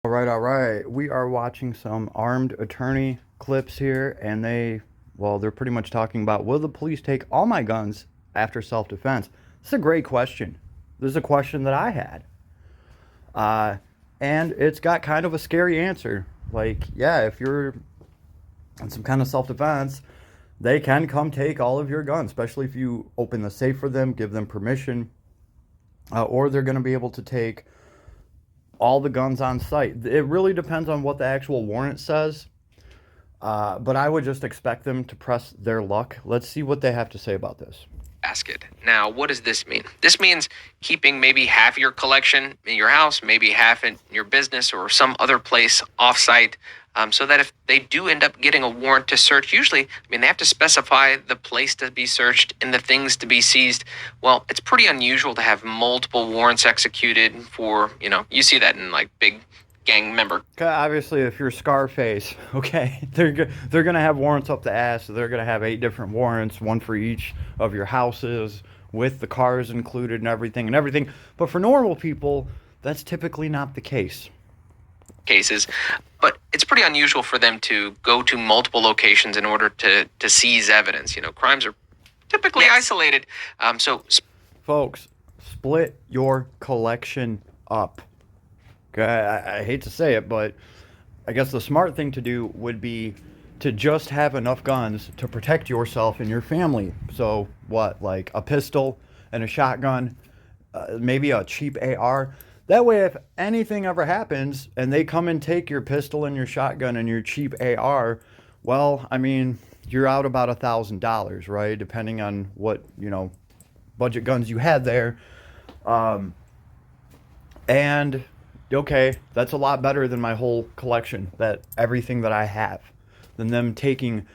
All right. We are watching some armed attorney clips here, and they're pretty much talking about, will the police take all my guns after self-defense? This is a great question. This is a question that I had. And it's got kind of a scary answer. Like, yeah, if you're in some kind of self-defense, they can come take all of your guns, especially if you open the safe for them, give them permission, or they're going to be able to take all the guns on site. It really depends on what the actual warrant says, but I would just expect them to press their luck. Let's see what they have to say about this. Basket. Now, what does this mean? This means keeping maybe half your collection in your house, maybe half in your business or some other place off-site, so that if they do end up getting a warrant to search, usually, they have to specify the place to be searched and the things to be seized. Well, it's pretty unusual to have multiple warrants executed for, you see that in like big gang member. Obviously, if you're Scarface, okay, they're going to have warrants up the ass. So they're going to have 8 different warrants, one for each of your houses, with the cars included and everything. But for normal people, that's typically not the case. Cases, but it's pretty unusual for them to go to multiple locations in order to seize evidence. Crimes are typically isolated. So, folks, split your collection up. Okay, I hate to say it, but I guess the smart thing to do would be to just have enough guns to protect yourself and your family. So what, like a pistol and a shotgun, maybe a cheap AR. That way, if anything ever happens and they come and take your pistol and your shotgun and your cheap AR, well, you're out about $1,000, right? Depending on what, budget guns you had there. And okay, that's a lot better than my whole collection, everything that I have, than them taking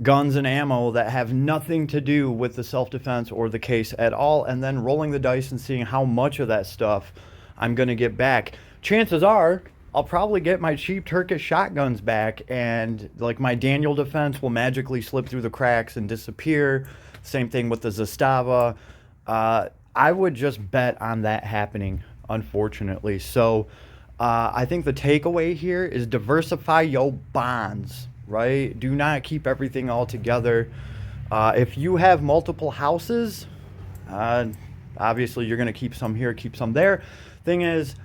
guns and ammo that have nothing to do with the self-defense or the case at all, and then rolling the dice and seeing how much of that stuff I'm going to get back. Chances are I'll probably get my cheap Turkish shotguns back, and like my Daniel defense will magically slip through the cracks and disappear. Same thing with the Zastava. I would just bet on that happening, unfortunately. So I think the takeaway here is diversify your bonds, right? Do not keep everything all together. If you have multiple houses, obviously you're going to keep some here, keep some there. Thing is,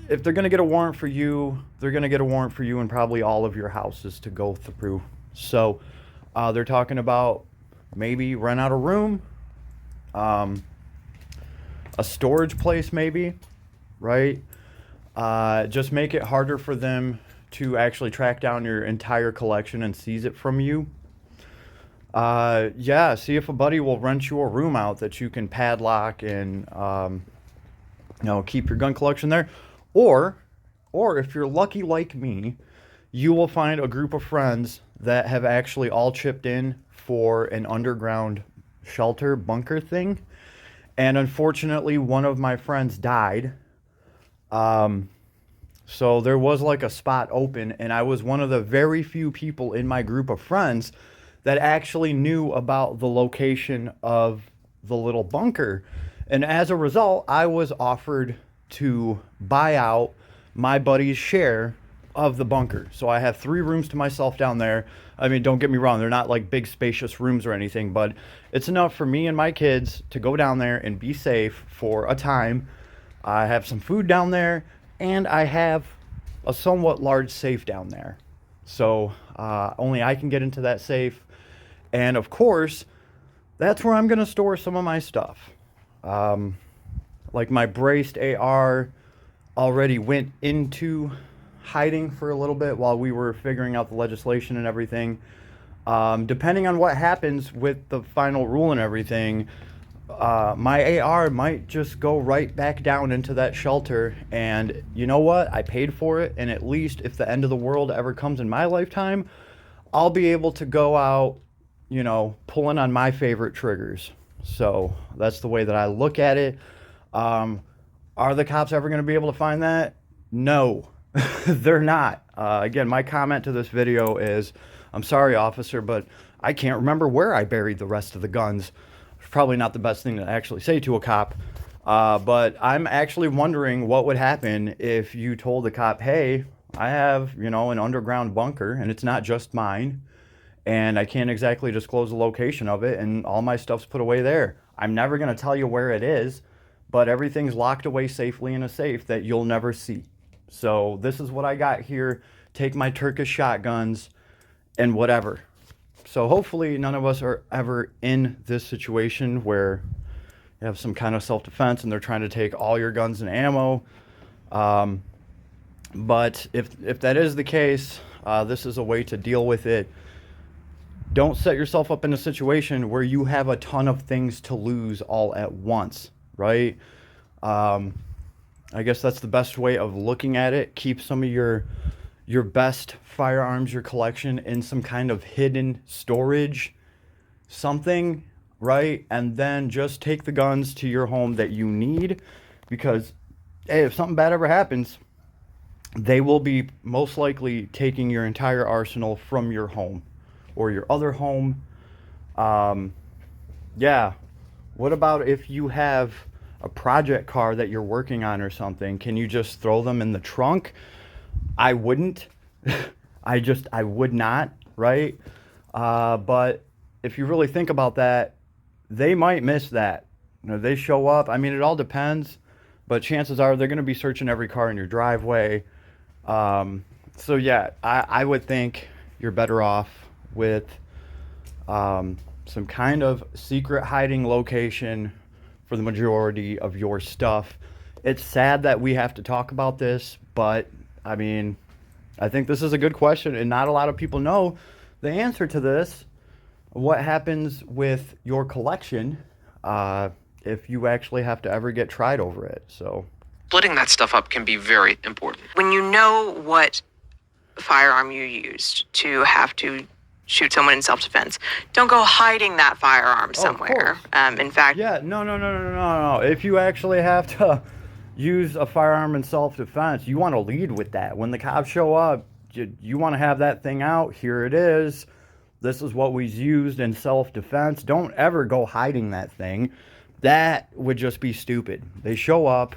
if they're going to get a warrant for you, they're going to get a warrant for you in probably all of your houses to go through. So they're talking about maybe rent out a room, a storage place maybe, right? Just make it harder for them to actually track down your entire collection and seize it from you. See if a buddy will rent you a room out that you can padlock and keep your gun collection there. Or if you're lucky like me, you will find a group of friends that have actually all chipped in for an underground shelter bunker thing. And unfortunately, one of my friends died. So there was like a spot open, and I was one of the very few people in my group of friends that actually knew about the location of the little bunker. And as a result, I was offered to buy out my buddy's share of the bunker. So I have 3 rooms to myself down there. Don't get me wrong, they're not like big spacious rooms or anything, but it's enough for me and my kids to go down there and be safe for a time. I have some food down there, and I have a somewhat large safe down there. So only I can get into that safe. And of course, that's where I'm going to store some of my stuff. Like my braced AR already went into hiding for a little bit while we were figuring out the legislation and everything. Depending on what happens with the final rule and everything, my AR might just go right back down into that shelter. And you know what? I paid for it. And at least if the end of the world ever comes in my lifetime, I'll be able to go out, pulling on my favorite triggers. So that's the way that I look at it. Are the cops ever going to be able to find that? No, they're not. Again, my comment to this video is, I'm sorry, officer, but I can't remember where I buried the rest of the guns. Probably not the best thing to actually say to a cop. But I'm actually wondering what would happen if you told the cop, hey, I have, an underground bunker and it's not just mine. And I can't exactly disclose the location of it, and all my stuff's put away there. I'm never going to tell you where it is, but everything's locked away safely in a safe that you'll never see. So this is what I got here. Take my Turkish shotguns and whatever. So hopefully none of us are ever in this situation where you have some kind of self-defense and they're trying to take all your guns and ammo. But if that is the case, this is a way to deal with it. Don't set yourself up in a situation where you have a ton of things to lose all at once, right? I guess that's the best way of looking at it. Keep some of your best firearms, your collection, in some kind of hidden storage, something, right? And then just take the guns to your home that you need, because, hey, if something bad ever happens, they will be most likely taking your entire arsenal from your home or your other home. Yeah. What about if you have a project car that you're working on or something? Can you just throw them in the trunk? I wouldn't. I would not, right? But if you really think about that, they might miss that. They show up. I mean, it all depends, but chances are they're going to be searching every car in your driveway. So yeah, I would think you're better off with some kind of secret hiding location for the majority of your stuff. It's sad that we have to talk about this, but I mean, I think this is a good question, and not a lot of people know the answer to this. What happens with your collection if you actually have to ever get tried over it? So Splitting that stuff up can be very important. When you know what firearm you used to have to shoot someone in self-defense, don't go hiding that firearm somewhere. In fact, yeah, no. If you actually have to use a firearm in self-defense, you want to lead with that. When the cops show up, you want to have that thing out. Here it is. This is what was used in self-defense. Don't ever go hiding that thing. That would just be stupid. They show up,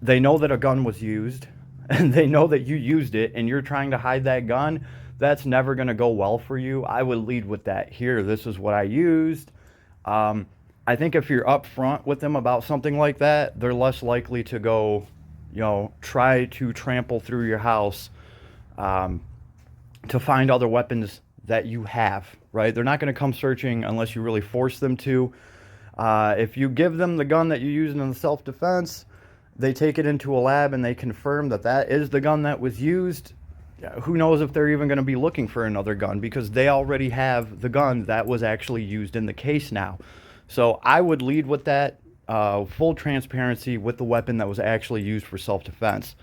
they know that a gun was used, and they know that you used it, and you're trying to hide that gun. That's never going to go well for you. I would lead with that. Here, this is what I used. I think if you're upfront with them about something like that, they're less likely to go, try to trample through your house to find other weapons that you have, right? They're not going to come searching unless you really force them to. If you give them the gun that you used in the self-defense, they take it into a lab and they confirm that that is the gun that was used. Who knows if they're even going to be looking for another gun, because they already have the gun that was actually used in the case now. So I would lead with that, full transparency with the weapon that was actually used for self-defense.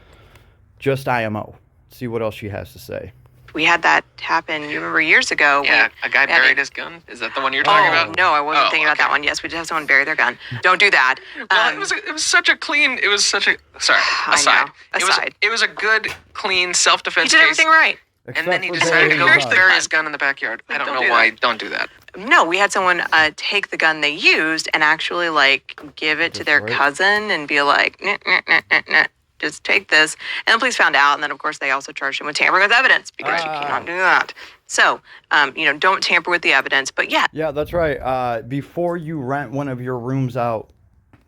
Just IMO. See what else she has to say. we had that happen. You remember years ago? Yeah, a guy buried his gun. Is that the one you're talking about? No, I wasn't thinking about that one. Yes, we did have someone bury their gun. Don't do that. Well, it was such a clean. It was such a sorry. I know. Aside. It was a good, clean self-defense He did case. everything right. And then he decided to go bury his gun in the backyard. I don't know why. Don't do that. No, we had someone take the gun they used and actually give it to their cousin and be like, nah, just take this. And the police found out, and then of course they also charged him with tampering with evidence because you cannot do that. So, don't tamper with the evidence. But yeah. Yeah, that's right. Before you rent one of your rooms out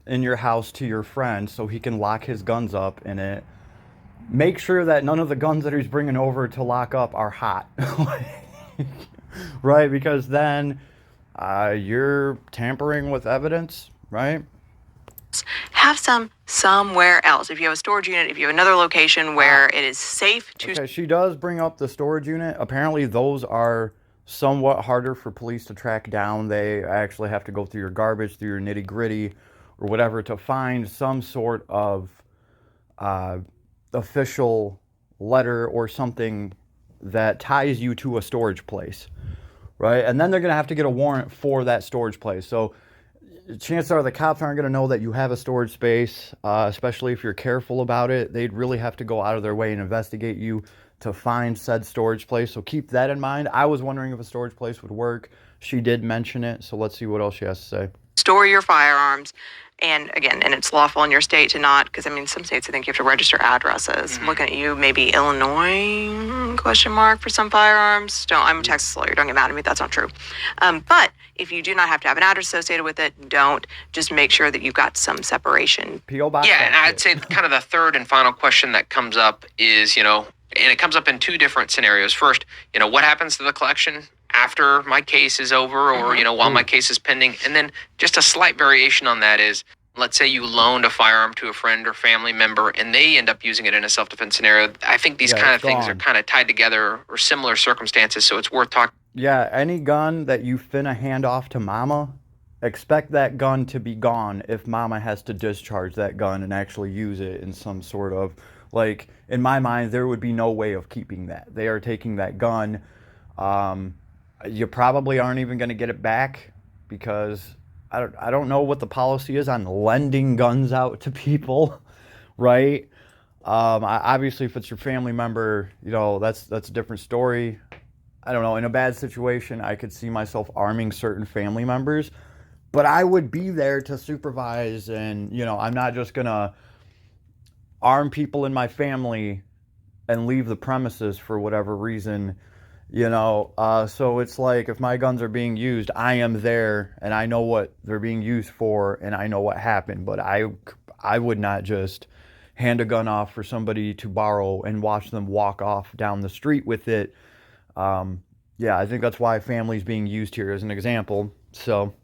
in your house to your friend so he can lock his guns up in it, make sure that none of the guns that he's bringing over to lock up are hot. Right? Because then you're tampering with evidence, right? Have some somewhere else. If you have a storage unit, if you have another location where it is safe to... Okay, she does bring up the storage unit. Apparently those are somewhat harder for police to track down. They actually have to go through your garbage, through your nitty gritty or whatever to find some sort of official letter or something that ties you to a storage place, right? And then they're going to have to get a warrant for that storage place. So chances are the cops aren't going to know that you have a storage space, especially if you're careful about it. They'd really have to go out of their way and investigate you to find said storage place. So keep that in mind. I was wondering if a storage place would work. She did mention it, so let's see what else she has to say. store your firearms. And again, and it's lawful in your state to not, because I mean, some states I think you have to register addresses. I'm looking at you, maybe Illinois, question mark, for some firearms. I'm a Texas lawyer, don't get mad at me, that's not true. But if you do not have to have an address associated with it, don't. Just make sure that you've got some separation. P.O. box. Yeah, and I'd say kind of the third and final question that comes up is, and it comes up in two different scenarios. First, what happens to the collection after my case is over, or, while my case is pending? And then just a slight variation on that is, let's say you loaned a firearm to a friend or family member and they end up using it in a self-defense scenario. I think these kind of things are kind of tied together or similar circumstances, so it's worth talking. Yeah, any gun that you finna hand off to mama, expect that gun to be gone if mama has to discharge that gun and actually use it in some sort of, like, in my mind, there would be no way of keeping that. They are taking that gun. You probably aren't even going to get it back, because I don't know what the policy is on lending guns out to people, right? Obviously, if it's your family member, that's a different story. I don't know. In a bad situation, I could see myself arming certain family members, but I would be there to supervise, and I'm not just gonna arm people in my family and leave the premises for whatever reason. So it's like, if my guns are being used, I am there and I know what they're being used for and I know what happened. But I would not just hand a gun off for somebody to borrow and watch them walk off down the street with it. Yeah, I think that's why family's being used here as an example. So,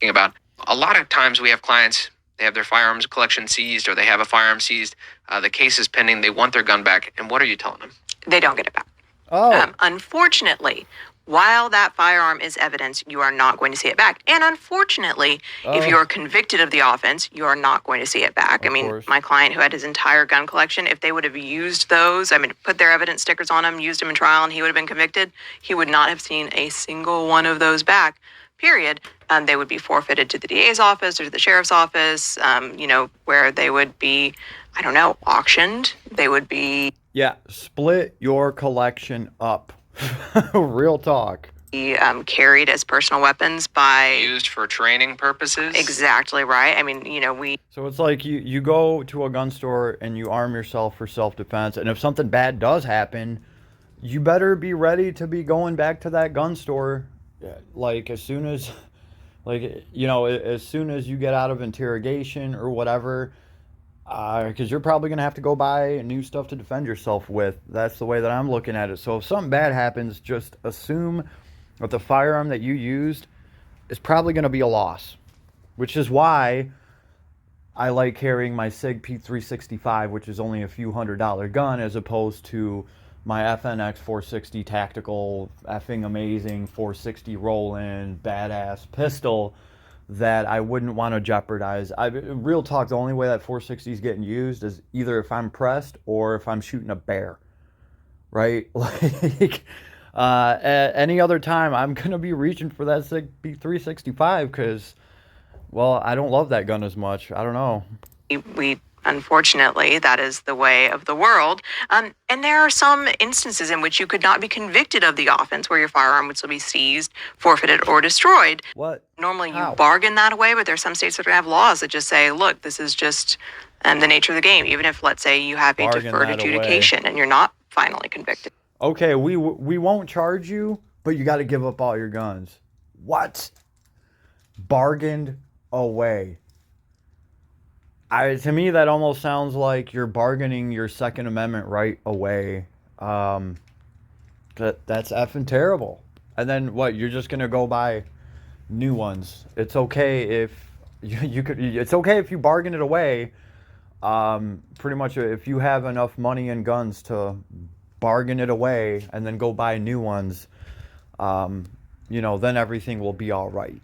about a lot of times we have clients, they have their firearms collection seized, or they have a firearm seized. The case is pending. They want their gun back. And what are you telling them? They don't get it back. Oh. Unfortunately, while that firearm is evidence, you are not going to see it back. And unfortunately, if you are convicted of the offense, you are not going to see it back. I mean, my client who had his entire gun collection, if they would have used those, put their evidence stickers on them, used them in trial, and he would have been convicted, he would not have seen a single one of those back, period. They would be forfeited to the DA's office or to the sheriff's office, where they would be, auctioned. They would be... Yeah, split your collection up. Real talk. Carried as personal weapons by... Used for training purposes? Exactly right. So it's like you go to a gun store and you arm yourself for self-defense, and if something bad does happen, you better be ready to be going back to that gun store, as soon as you get out of interrogation or whatever, because you're probably going to have to go buy new stuff to defend yourself with. That's the way that I'm looking at it. So if something bad happens, just assume that the firearm that you used is probably going to be a loss, which is why I like carrying my SIG P365, which is only a few $100 gun, as opposed to my FNX 460 tactical, effing amazing 460 roll-in badass pistol that I wouldn't want to jeopardize. Real talk, the only way that 460 is getting used is either if I'm pressed or if I'm shooting a bear, right? At any other time, I'm going to be reaching for that SIG P365 because, well, I don't love that gun as much. I don't know. We unfortunately, that is the way of the world. And there are some instances in which you could not be convicted of the offense where your firearm would still be seized, forfeited, or destroyed. What? Normally you bargain that away, but there's some states that have laws that just say, look, this is just the nature of the game. Even if, let's say, you have a deferred adjudication and you're not finally convicted. Okay, we won't charge you, but you got to give up all your guns. What? Bargained away. To me, that almost sounds like you're bargaining your Second Amendment right away. That's effing terrible. And then what? You're just gonna go buy new ones. It's okay if you could. It's okay if you bargain it away. Pretty much, if you have enough money and guns to bargain it away and then go buy new ones, then everything will be all right.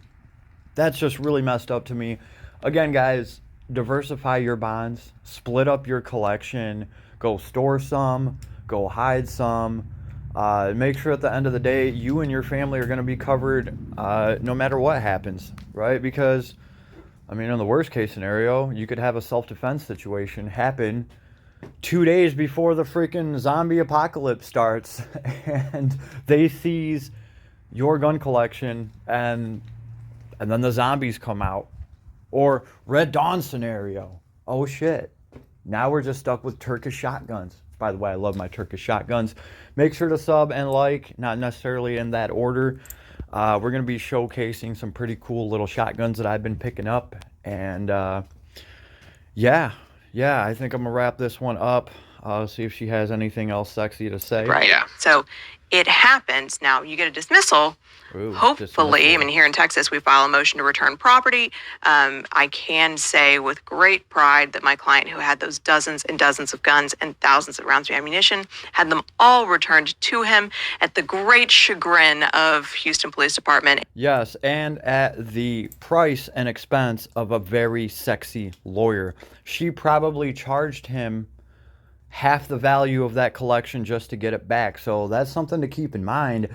That's just really messed up to me. Again, guys. Diversify your bonds, split up your collection, go store some, go hide some. Make sure at the end of the day, you and your family are going to be covered no matter what happens, right? Because, in the worst case scenario, you could have a self-defense situation happen 2 days before the freaking zombie apocalypse starts and they seize your gun collection and then the zombies come out. Or Red Dawn scenario. Oh shit. Now we're just stuck with Turkish shotguns. By the way, I love my Turkish shotguns. Make sure to sub and like, not necessarily in that order. We're going to be showcasing some pretty cool little shotguns that I've been picking up. And yeah, I think I'm going to wrap this one up. See if she has anything else sexy to say. Right. Yeah. So it happens. Now you get a dismissal. Ooh, Hopefully, dismissal. I mean, here in Texas, we file a motion to return property. I can say with great pride that my client, who had those dozens and dozens of guns and thousands of rounds of ammunition, had them all returned to him at the great chagrin of Houston Police Department. Yes, and at the price and expense of a very sexy lawyer. She probably charged him half the value of that collection just to get it back. So that's something to keep in mind.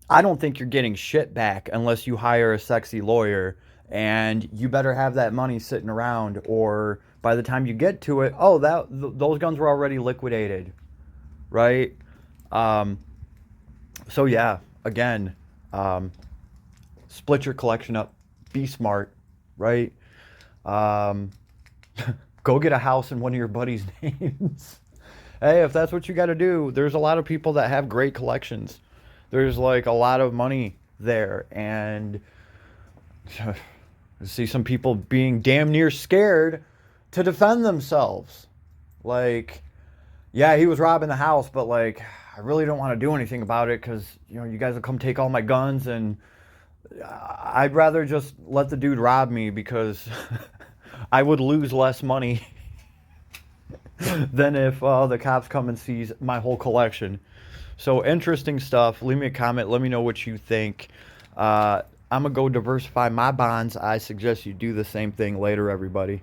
I don't think you're getting shit back unless you hire a sexy lawyer, and you better have that money sitting around, or by the time you get to it, those guns were already liquidated, right? So yeah, again, split your collection up, be smart, right? Go get a house in one of your buddies' names. Hey, if that's what you got to do, there's a lot of people that have great collections. There's like a lot of money there, and I see some people being damn near scared to defend themselves. Like, yeah, he was robbing the house, but like, I really don't want to do anything about it because, you know, you guys will come take all my guns, and I'd rather just let the dude rob me because I would lose less money than if the cops come and seize my whole collection. So interesting stuff. Leave me a comment. Let me know what you think. I'm going to go diversify my bonds. I suggest you do the same thing later, everybody.